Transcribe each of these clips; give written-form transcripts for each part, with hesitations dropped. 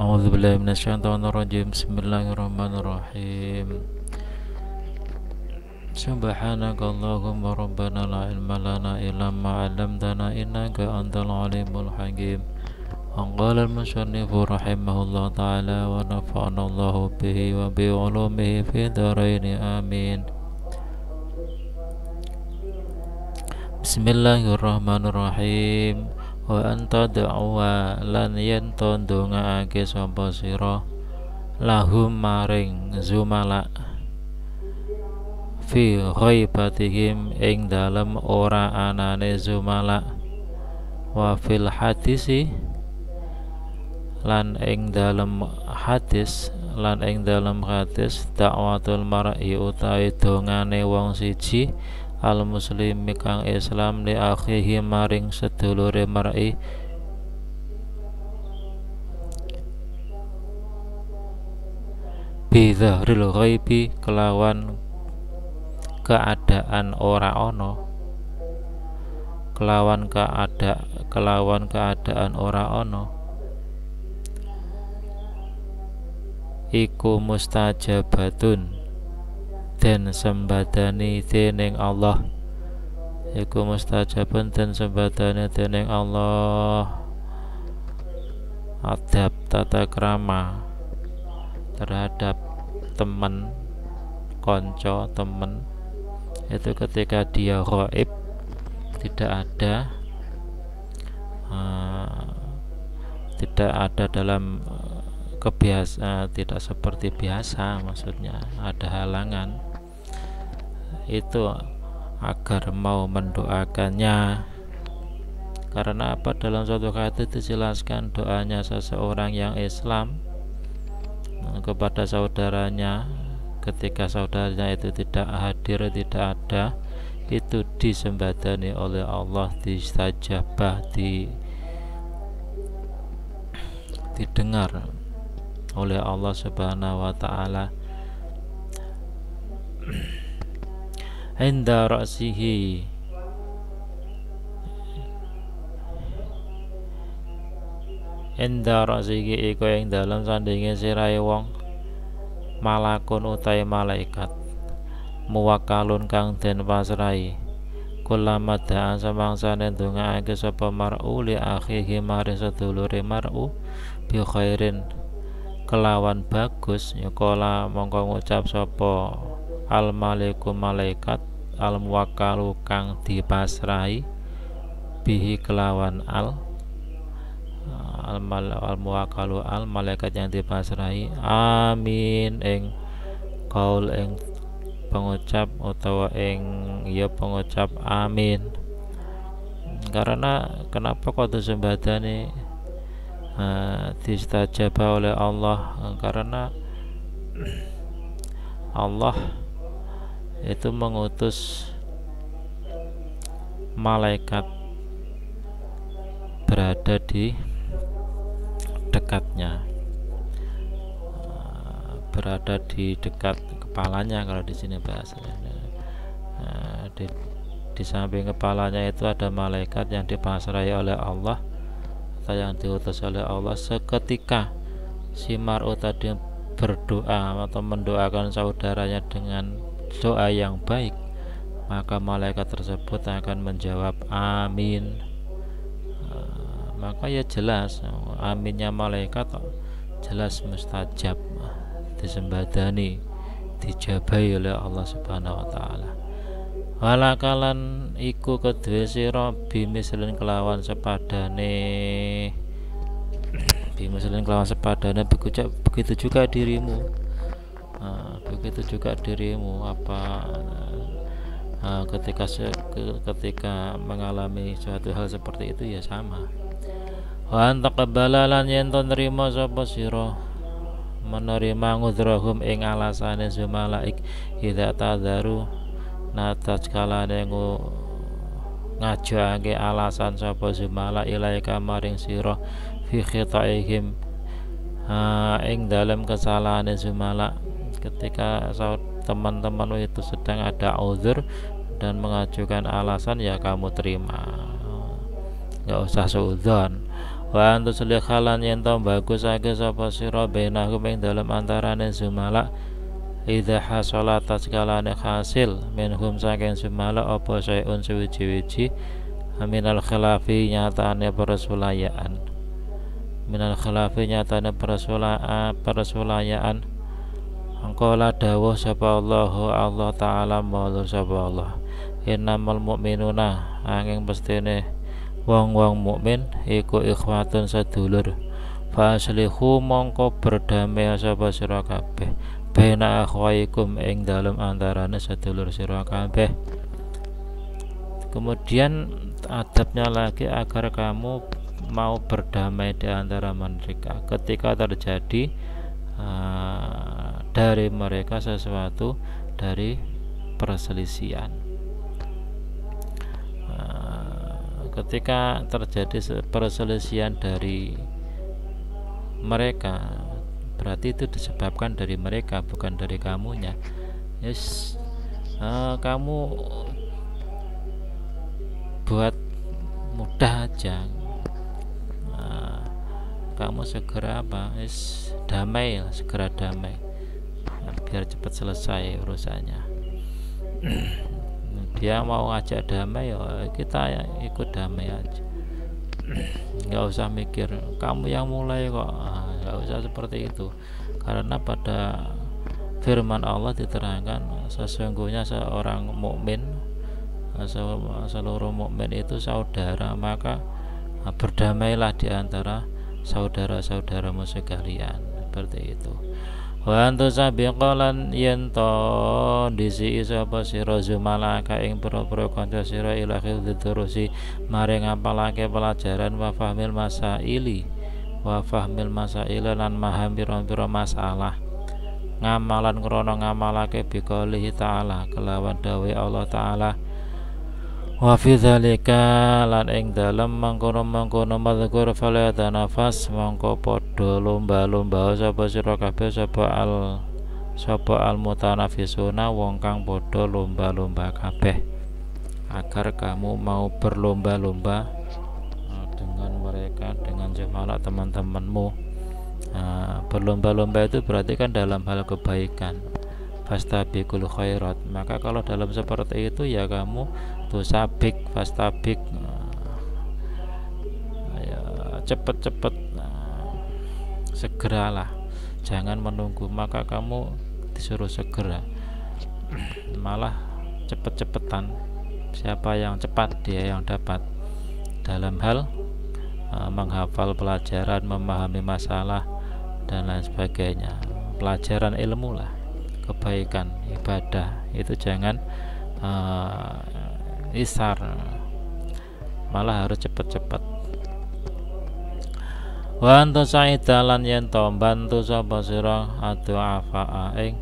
A'udzubillahi minasyaitonirrajim. Bismillahirrahmanirrahim. Subhanakallahumma rabbana la ilma lana illa ma 'allamtana innaka antal alimul hakim. Qala al-musannifu rahimahullah ta'ala wa nafa'ana Allahu bihi wa bi ulumihi fi dharaini amin. Bismillahirrahmanirrahim. Wa anta da'wa lan yen to ndongaake sapa sira lahum maring zumala fi ghaibatihim ing dalem ora anane zumala wa fil hadisi lan ing dalem hadis dakwatul mar'i utawi dongane wong siji al muslimi kang Islam li akhihi maring sedulure mar'i bi dhahril ghaibi kelawan keadaan ora ono kelawan keadaan ora ono iku mustajabatun dan sembadani dening Allah iku mustajabun dan sembadani dening Allah. Adab tata krama terhadap teman konco teman itu ketika dia ghaib tidak ada dalam kebiasaan, tidak seperti biasa, maksudnya ada halangan itu agar mau mendoakannya. Karena apa? Dalam suatu hadis dijelaskan doanya seseorang yang Islam kepada saudaranya ketika saudaranya itu tidak hadir, tidak ada, itu disembadani oleh Allah, distajabah, didengar oleh Allah Subhanahu wa taala. Inda ra'sihi iku ing dalem sandinge sirahe wong malakun utai malaikat muwakkalun kang den pasrahi kulama da'a samangsane ndongaake sapa mar'u li akhihi mari sedulure mar'u bi khairin kelawan bagus yaqala mongko ngucap sapa al maliku malaikat al muwakkalu kang dipasrahi bihi kelawan al muwakkalu al malaikat yang dipasrahi amin ing kaul ing pengucap utawa ing pengucap amin. Karena kenapa kok disembadani distajabah oleh Allah? Karena Allah itu mengutus malaikat berada di dekatnya, berada di dekat kepalanya kalau di sini bahasanya. Di samping kepalanya itu ada malaikat yang dipasrahi oleh Allah atau yang diutus oleh Allah. Seketika si mar'u tadi berdoa atau mendoakan saudaranya dengan doa yang baik, maka malaikat tersebut akan menjawab amin. Maka ya jelas aminnya malaikat jelas mustajab, disembadani, dijabahi oleh Allah Subhanahu wa taala. Walakalan iku kedue sira bimislin kelawan sepadane begitu juga dirimu. Begitu juga dirimu ketika mengalami suatu hal seperti itu ya sama. Wa antaqabbalalan yen to nrimo sapa sira menerima ngudrohum ing alasane zumalaik idza tadharu natas kalane ngajoake alasan sapa zumala ilaika maring sira fi khitaihim ing dalam kesalahan zumala ketika teman-teman itu sedang ada uzur dan mengajukan alasan ya kamu terima, nggak usah suudzon. wa antuslihalan yen to bagusake sapa sira bainahum ing dalem antarane zumala idza hasalat taskalane hasil minhum saking zumala apa sayun suwiji-wiji minal khilafi nyatane persulayaan minal khilafi nyatane persulayaan angkala dawuh sapa Allah taala maulur sapa Allah innamal mu'minuna angin pestine wong-wong mukmin iku ikhwatun sedulur fa aslihu mongko berdamai sapa sira kabeh baina akhwaikum ing dalem antarane sedulur sira kabeh. Kemudian adabnya lagi agar kamu mau berdamai di antara mereka ketika terjadi dari mereka sesuatu dari perselisihan. Ketika terjadi perselisihan dari mereka, berarti itu disebabkan dari mereka, bukan dari kamunya. Yes, kamu buat mudah aja. Kamu segera damai, segera damai, biar cepat selesai urusannya. Dia mau ngajak damai, ya kita ikut damai aja. Nggak usah mikir kamu yang mulai kok, nggak usah seperti itu. Karena pada firman Allah diterangkan sesungguhnya seorang mukmin, seluruh mukmin itu saudara, maka berdamailah di antara saudara-saudaramu sekalian, seperti itu. Wa antu sabiqalan yen to disi sapa sira zumalaka ing pira-pira kanca sira ila khidrusi maring ngapalake pelajaran wa fahmil masaili lan maham pira-pira masalah ngamalan krana ngamalake biqaulihi ta'ala kelawan dawuh Allah taala wa fi dzalika lan ing dalem mangkono-mangkono madzkur falata nafas mongko padha lomba-lomba sapa sira kabeh sapa al mutanafisuna wong kang padha lomba-lomba kabeh agar kamu mau berlomba-lomba dengan mereka, dengan jemaah teman-temanmu. Berlomba-lomba itu berarti kan dalam hal kebaikan, fastabiqul khairat. Maka kalau dalam seperti itu ya kamu tuh fastabik, ya cepet-cepet, segeralah, jangan menunggu. Maka kamu disuruh segera, malah cepet-cepetan. Siapa yang cepat dia yang dapat dalam hal menghafal pelajaran, memahami masalah dan lain sebagainya. Pelajaran ilmu lah, kebaikan, ibadah itu jangan isar, malah harus cepat-cepat. Wa antu sa'idalan yen to bantu sapa sira adu'afa ing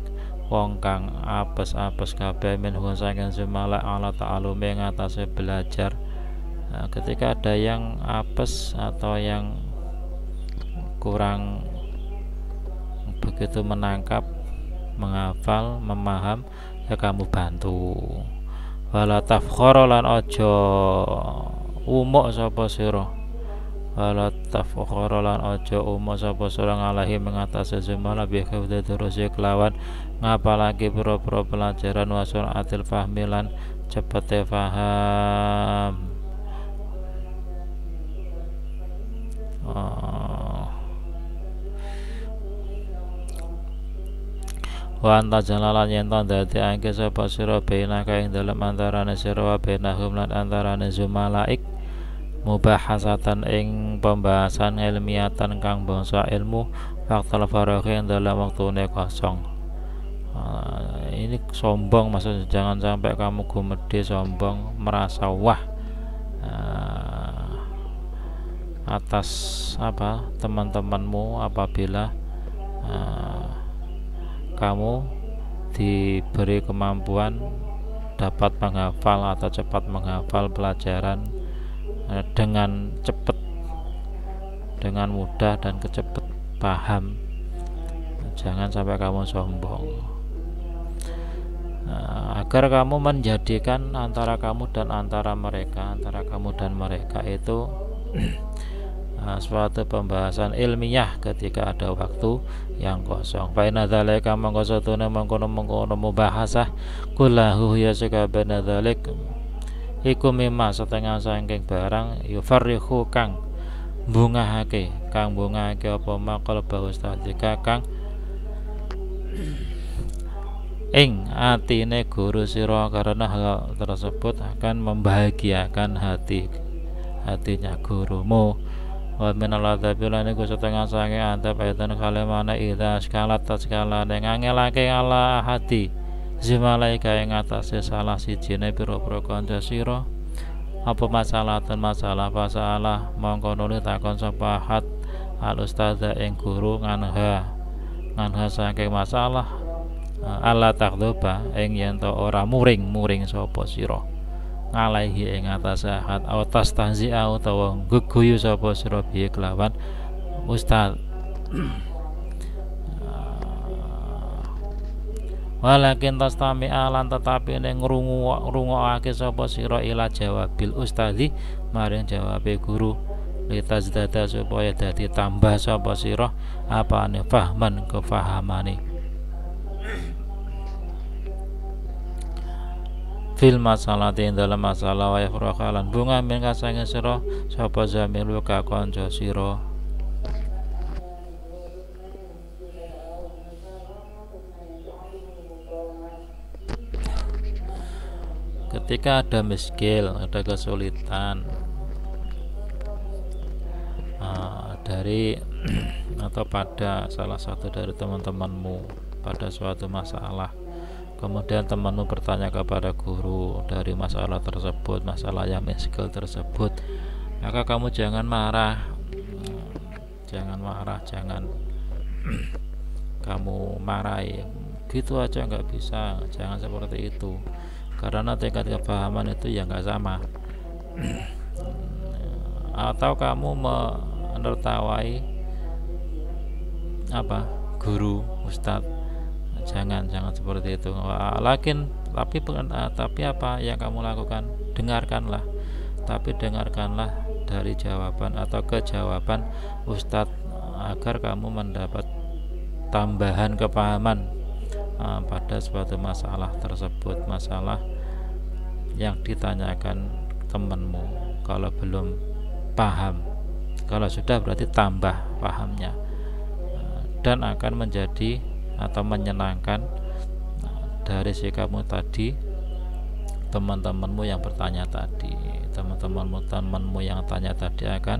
wong kang apes-apes kabeh minhu saking sumala ala ta'alume ngatasé belajar. Ketika ada yang apes atau yang kurang begitu menangkap, menghafal, memaham, ya kamu bantu. Wala tafkhara lan aja umuk sapa sira. Wala tafkhara lan aja umuk sapa sira ngalahi mengatasi semala bi khawda terus kelawan ngapalake pira-pira pelajaran wa suratil fahmi lan cepete paham. Wa anta jalalan yen to ndadekake sapa sira bainaka ing dalem antarane sira wa bainahum lan antarane zumalaik mubahasatan ing pembahasan ilmiatan kang bangsa ilmu waktal faraghi ing dalam waktune kosong. Ini sombong, maksudnya jangan sampai kamu gumedhe sombong merasa wah atas teman-temanmu apabila kamu diberi kemampuan dapat menghafal atau cepat menghafal pelajaran dengan cepat, dengan mudah dan cepat paham. Jangan sampai kamu sombong, agar kamu menjadikan antara kamu dan mereka itu suatu pembahasan ilmiah ketika ada waktu yang kosong. Fa inna dzalika mangko satune mengkono mubahasah kullahu ya sakabana dzalik iku mimma setengah saking barang yufarrihu kang bungahake apa maqal bahus tadika kang ing atine guru sira, karena hal tersebut akan membahagiakan hatinya gurumu. Wa minal adzabi lan iku setengah saking adab ayatan kalimane idza skalat taskala ning angelake ala hati zimalaika ing atase salah sijine pira-pira kanca sira apa masalah fasalah mongko nuli takon sapa hat al ustadza ing guru nganha saking masalah Allah takdoba ing yen to ora muring sapa sira ngalaihi ing atase hat atas tanzia utawa geguyu sapa sira biye kelawan ustaz. Walakin tastami alan tetapi ning ngrungokake sapa sira ila jawabil ustazi maring jawabe guru litazdada supaya dadi tambah sapa sira apane fahman kefahamane fil masalah dalam masalah wa yafrakalan bunga min kasange sira sapa zamilu ka kanca sira. Ketika ada muskil, ada kesulitan dari atau pada salah satu dari teman-temanmu pada suatu masalah, kemudian temanmu bertanya kepada guru dari masalah tersebut, masalah yang muskil tersebut, maka kamu jangan marah, jangan kamu marahi gitu aja, nggak bisa, jangan seperti itu. Karena tingkat kepahaman itu ya nggak sama. Atau kamu menertawai guru ustadz, jangan seperti itu. Tapi apa yang kamu lakukan, dengarkanlah dari jawaban atau kejawaban ustadz agar kamu mendapat tambahan kepahaman pada suatu masalah tersebut, masalah yang ditanyakan temanmu. Kalau belum paham, kalau sudah berarti tambah pahamnya, dan akan menjadi atau menyenangkan dari sikapmu tadi teman-temanmu yang bertanya tadi. Temanmu yang tanya tadi akan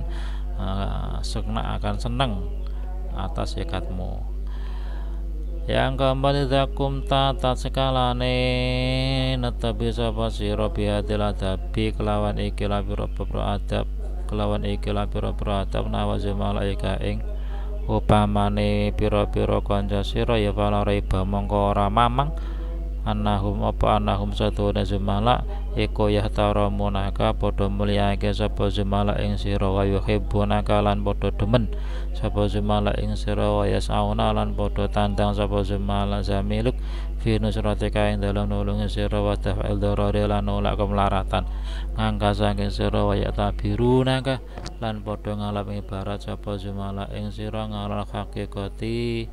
senang atas sikapmu. Yang keempat idakum tata sekalane netabi sapa sira bihadil adabi kelawan iki lapira adab nawazi malaika ing upamane pira-pira kanca sira ya fala raiba mongko ora mamang annahum satuna zumala iku yahtaramunaka padha mulyake sapa zumala ing sira wa yuhibbunaka lan padha demen sapa zumala ing sira wa yasauna lan padha tandang sapa zumala zamiluk fi nusratika ing dalem nulungi sira wa taf'il darari lan nolak kemelaratan ngangka saking sira wa yatabirunaka lan padha ngalap ibarat sapa zumala ing sira ngalal hakikati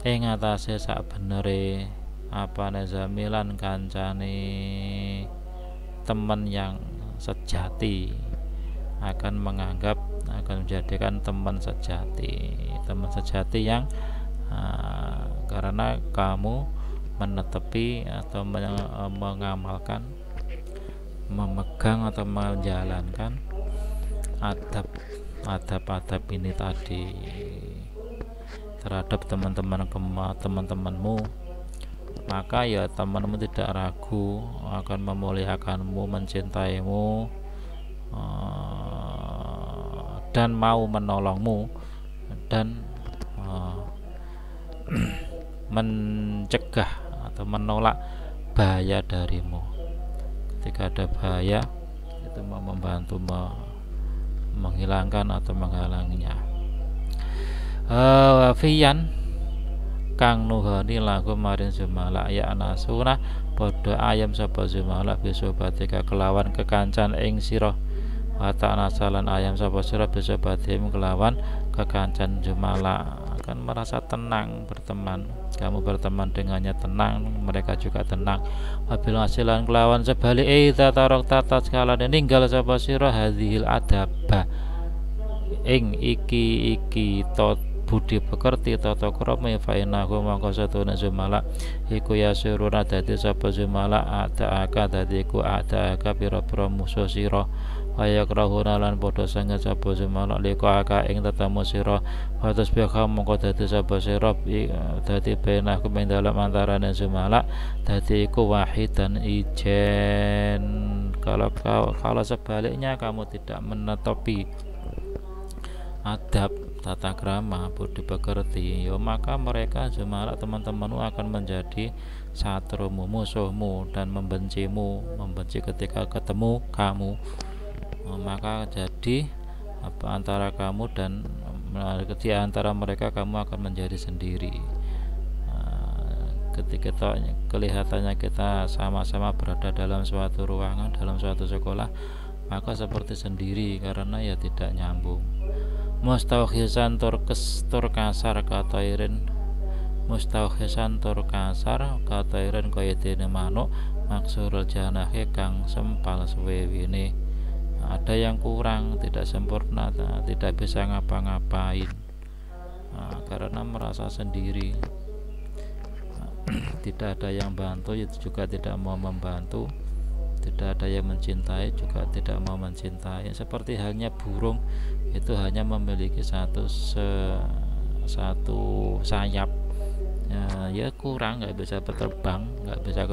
ing atase sak benere apane zamilan kancane teman yang sejati, akan menjadikan teman sejati yang karena kamu menetepi atau mengamalkan, memegang atau menjalankan adab ini tadi terhadap teman-temanmu, maka ya temanmu tidak ragu akan memuliakanmu, mencintaimu, dan mau menolongmu dan mencegah atau menolak bahaya darimu. Ketika ada bahaya, itu mau membantu menghilangkan atau menghalanginya. Wafiyan kang nuhani lagu maring zumala ya anasuna padha ayam sapa zumala bisobatika kelawan kekancan ing sira wa ta'nasalan ayam sapa sira bisa badim kelawan kekancan jumala, akan merasa tenang berteman. Kamu berteman dengannya tenang, mereka juga tenang. Wabil hasilan kelawan sebalik idza tarakta tatkala ninggal sapa sira hadhil adaba ing iki tot budi pekerti tata krama fa innahu mangka satune zumala iku yasuruna dadi sapa zumala ada dadi iku ada pira-pira musuh sira kaya krahuna lan padha sanget sapa zumala lika ing tetamu sira watus beka mongko dadi sapa sira dadi benah kumeng dalam antarane zumala dadi iku wahidan ijen. Kalau sebaliknya kamu tidak menetopi adab tata krama budi pekerti, maka mereka jemaah teman-temanmu akan menjadi satrumu, musuhmu, dan membenci ketika ketemu kamu. Maka jadi antara kamu dan di antara mereka kamu akan menjadi sendiri. Ketika kelihatannya kita sama-sama berada dalam suatu ruangan, dalam suatu sekolah, maka seperti sendiri karena ya tidak nyambung. Mustauhisan tur kasar katairin, mustauhisan tur kasar katairin kaya dene manuk maksurul janahe kang sempal suwewine. Ada yang kurang, tidak sempurna, tidak bisa ngapa-ngapain karena merasa sendiri. Tidak ada yang bantu, itu juga tidak mau membantu. Tidak ada yang mencintai, juga tidak mau mencintai. Seperti halnya burung, itu hanya memiliki satu sayap, ya kurang, nggak bisa berterbang, nggak bisa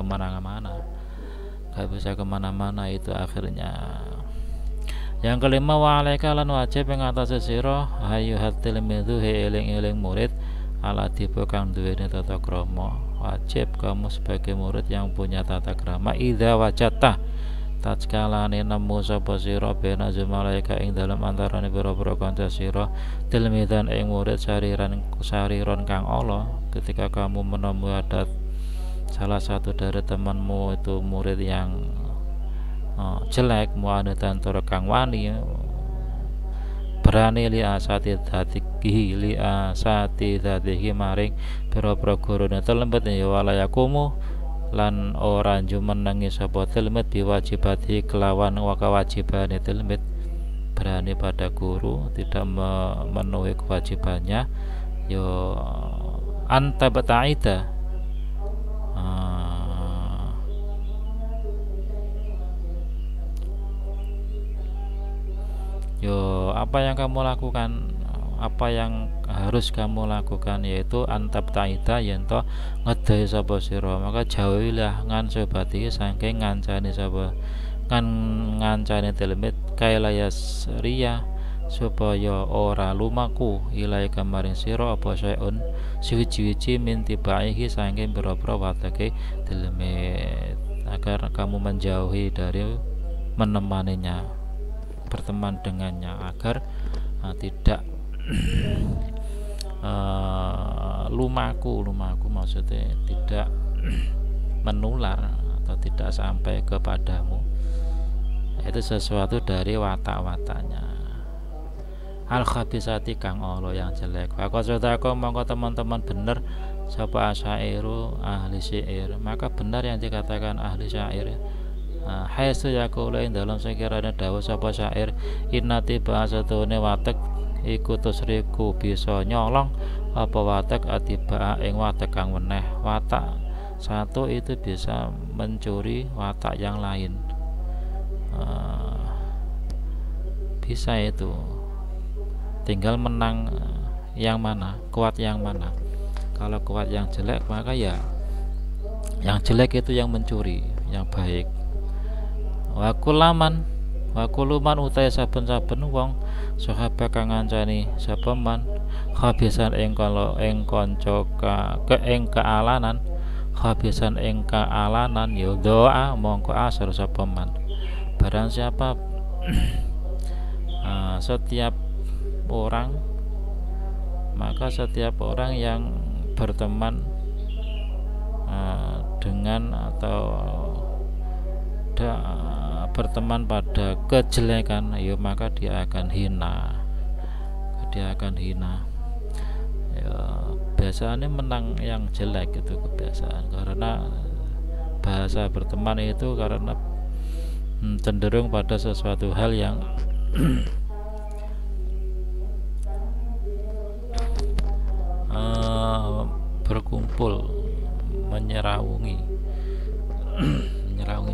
kemana-mana, itu akhirnya. Yang kelima, wa alaika lan wajib ing atase sira hayuhat tilmidhu eling-eling murid ala tipe kang duweni tata krama. Wajib kamu sebagai murid yang punya tata krama idza wajata tatkala nemu sapa sira bena malaika ing dalam antarane pira-pira kanca sira tilmidan ing murid sariron kang ala. Ketika kamu menemui ada salah satu dari temanmu itu murid yang jelek, mu'anidan tur kang wani, berani li asati dzatihi maring pira-pira gurune telembet ya walayakumu lan ora jumenengi sapa telembet biwajibati kelawan kewajibane telembet, berani pada guru, tidak memenuhi kewajibannya, ya anta bataida apa yang kamu lakukan, apa yang harus kamu lakukan, yaitu antab taida yento ngedai sapa sira, maka jauhilah ngan sobati saking ngancani sapa ngancani telemet kailayas ria supaya ora lumaku ilai kamaring sira apa sayun suwi-wiji minti baihi saking pira-pira watake telemet, agar kamu menjauhi dari menemaninya, berteman dengannya, agar tidak lumaku maksudnya tidak menular atau tidak sampai kepadamu. Itu sesuatu dari watak-wataknya. Al-khabisati kang Allah yang jelek. Fakosodako mongko teman-teman bener sapa asyairu ahli syair, maka benar yang dikatakan ahli syair. Haitsu yaqulu dalam sekiranya dawuh sapa syair innati bahasatune watek iku tusriku bisa nyolong apa watek atiba ing watek kang weneh. Watak satu itu bisa mencuri watak yang lain, bisa itu, tinggal menang yang mana, kuat yang mana. Kalau kuat yang jelek, maka ya yang jelek itu yang mencuri, yang baik. Wa kuluman utai saben-saben wong sahabat kang ngancani sapa man khabisan ing kala ing kanca ing kealanan, khabisan ing kealanan ya doa mongko asar sapa man. Barang siapa setiap orang, maka setiap orang yang berteman dengan atau berteman pada kejelekan, ya maka dia akan hina. Ya, biasanya menang yang jelek itu kebiasaan, karena bahasa berteman itu karena cenderung pada sesuatu hal yang berkumpul, menyeraungi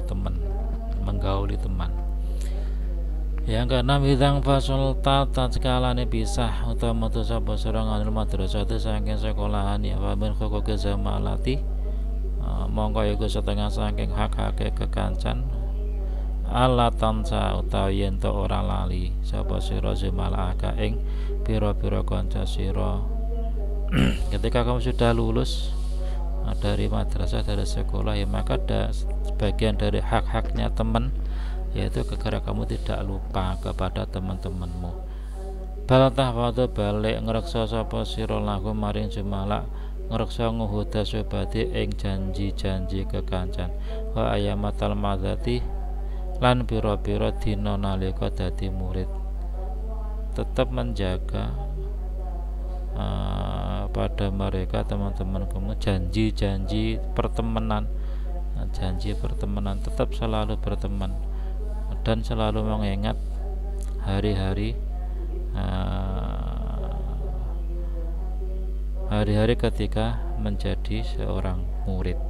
teman, menggauli teman. Yang keenam, bidang fasulta tatskalane pisah utawa metu sapa sira nganil madrasah saking sekolahan ya wa min huquqi zamalati, mongko iku setengah saking hak-hake kekancan ala tansa utawi yen to ora lali sapa sira zamalaka ing pira-pira kanca sira. Ketika kamu sudah lulus dari madrasah, dari sekolah, ya maka ada sebagian dari hak-haknya teman, yaitu agar kamu tidak lupa kepada teman-temanmu. Bal tahfadhu balik ngreksa sapa sira lahu maring jumala, ngreksa nguhuda sobati ing janji-janji kekancan, wa ayamatal madzati lan pira-pira dina nalika dadi murid. Tetap menjaga pada mereka teman-teman kamu janji pertemanan, tetap selalu berteman dan selalu mengingat hari-hari ketika menjadi seorang murid.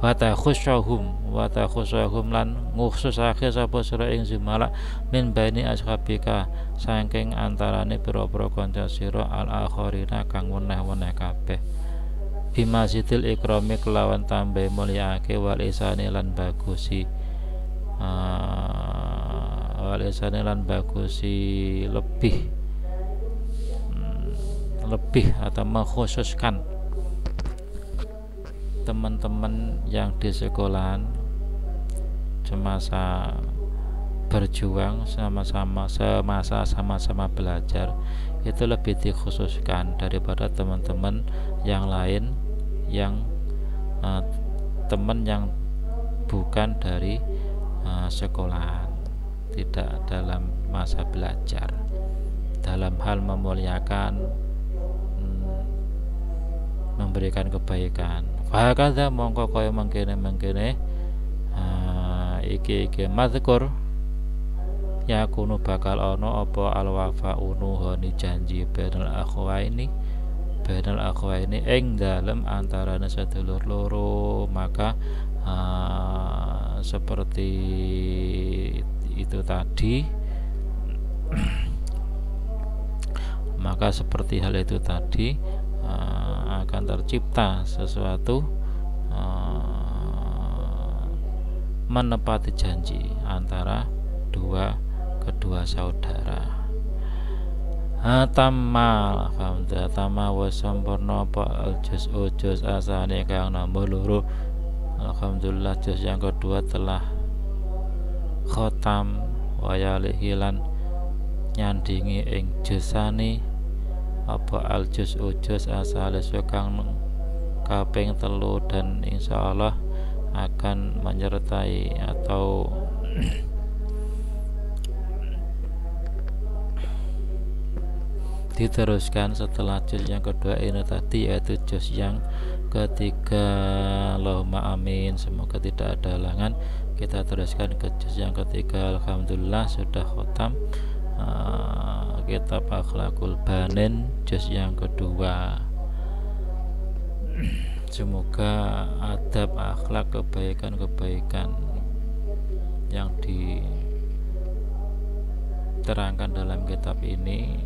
Wa takhusyahum lan nguksusake sapa sira ing zumala min baini ashabika saking antarane pira-pira kanca sira al akharina kang weneh-weneh kabeh. Bimasidil ikrami kelawan tambah mulyake wal isani lan bagusi lebih atau mengkhususkan teman-teman yang di sekolahan semasa berjuang sama-sama belajar, itu lebih dikhususkan daripada teman-teman yang lain yang teman yang bukan dari sekolahan, tidak dalam masa belajar, dalam hal memuliakan, memberikan kebaikan. Fakadha mongko kaya mangkene iki mazkur yakunu bakal ana apa alwafa unuhani janji bainal akhwaini ing dalem antarane sedulur loro. Maka seperti itu tadi hal itu tadi akan tercipta sesuatu menepati janji antara kedua saudara. Tama wa sampurna apa juz asane kang nomor loro. Alhamdulillah juz yang kedua telah khotam wayalihilan nyandingi ing juzane apa al juz asale kang kaping 3, dan insyaallah akan menyertai atau diteruskan setelah juz yang kedua ini tadi, yaitu juz yang ketiga. Allahumma amin, semoga tidak ada halangan. Kita teruskan ke juz yang ketiga. Alhamdulillah sudah khotam kitab Akhlaqul Banin juz yang kedua. Semoga adab, akhlak, kebaikan yang diterangkan dalam kitab ini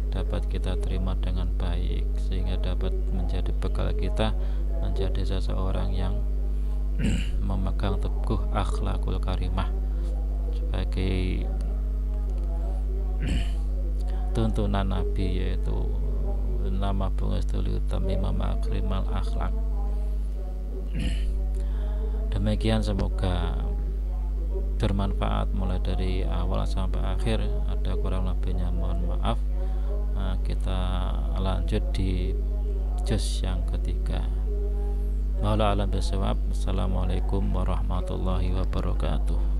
dapat kita terima dengan baik, sehingga dapat menjadi bekal kita menjadi seseorang yang memegang teguh akhlakul karimah sebagai tuntunan Nabi, yaitu nama bungestuli utami mama akrimal akhlak. Demikian, semoga bermanfaat mulai dari awal sampai akhir. Ada kurang lebihnya mohon maaf. Kita lanjut di juz yang ketiga. Wallahu a'lam bishawab. Assalamualaikum warahmatullahi wabarakatuh.